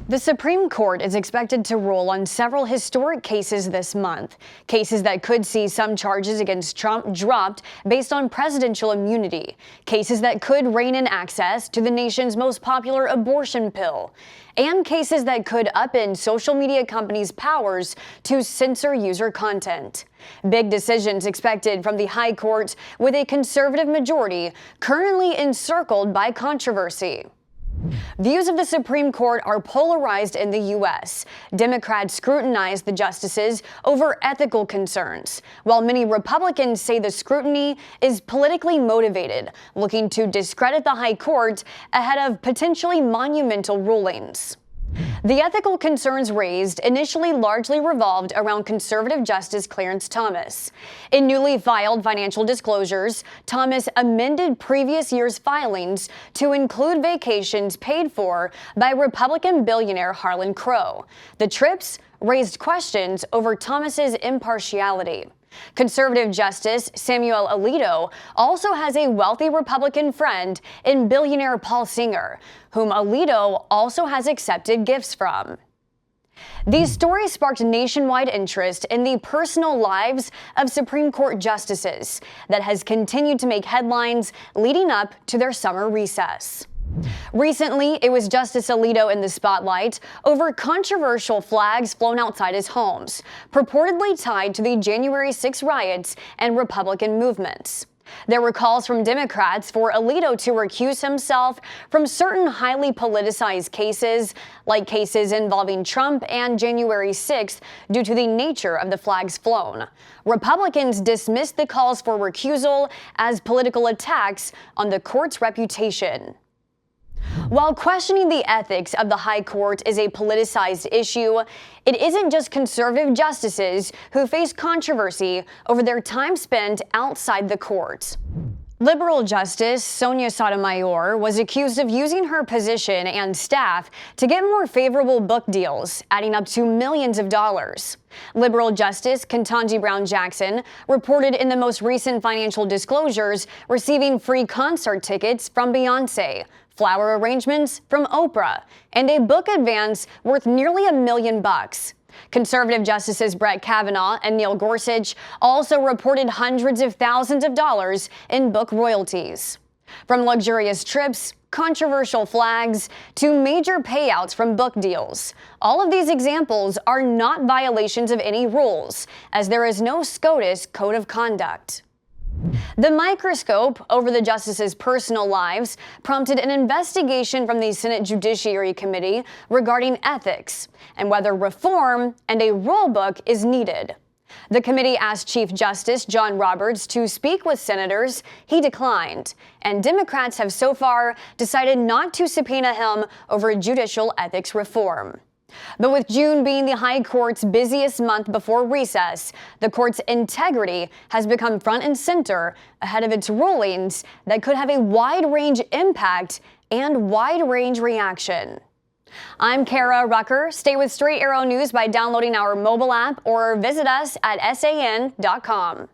The Supreme Court is expected to rule on several historic cases this month, cases that could see some charges against Trump dropped based on presidential immunity, cases that could rein in access to the nation's most popular abortion pill, and cases that could upend social media companies' powers to censor user content. Big decisions expected from the High Court with a conservative majority currently encircled by controversy. Views of the Supreme Court are polarized in the U.S. Democrats scrutinize the justices over ethical concerns, while many Republicans say the scrutiny is politically motivated, looking to discredit the High Court ahead of potentially monumental rulings. The ethical concerns raised initially largely revolved around conservative Justice Clarence Thomas. In newly filed financial disclosures, Thomas amended previous year's filings to include vacations paid for by Republican billionaire Harlan Crow. The trips raised questions over Thomas's impartiality. Conservative Justice Samuel Alito also has a wealthy Republican friend in billionaire Paul Singer, whom Alito also has accepted gifts from. These stories sparked nationwide interest in the personal lives of Supreme Court justices that has continued to make headlines leading up to their summer recess. Recently, it was Justice Alito in the spotlight over controversial flags flown outside his homes, purportedly tied to the January 6 riots and Republican movements. There were calls from Democrats for Alito to recuse himself from certain highly politicized cases, like cases involving Trump and January 6th, due to the nature of the flags flown. Republicans dismissed the calls for recusal as political attacks on the court's reputation. While questioning the ethics of the High Court is a politicized issue, it isn't just conservative justices who face controversy over their time spent outside the court. Liberal Justice Sonia Sotomayor was accused of using her position and staff to get more favorable book deals, adding up to millions of dollars. Liberal Justice Ketanji Brown Jackson reported in the most recent financial disclosures receiving free concert tickets from Beyoncé, flower arrangements from Oprah, and a book advance worth nearly $1 million. Conservative Justices Brett Kavanaugh and Neil Gorsuch also reported hundreds of thousands of dollars in book royalties. From luxurious trips, controversial flags, to major payouts from book deals, all of these examples are not violations of any rules, as there is no SCOTUS code of conduct. The microscope over the justices' personal lives prompted an investigation from the Senate Judiciary Committee regarding ethics and whether reform and a rule book is needed. The committee asked Chief Justice John Roberts to speak with senators. He declined, and Democrats have so far decided not to subpoena him over judicial ethics reform. But with June being the High Court's busiest month before recess, the court's integrity has become front and center ahead of its rulings that could have a wide-range impact and wide-range reaction. I'm Kara Rucker. Stay with Straight Arrow News by downloading our mobile app or visit us at san.com.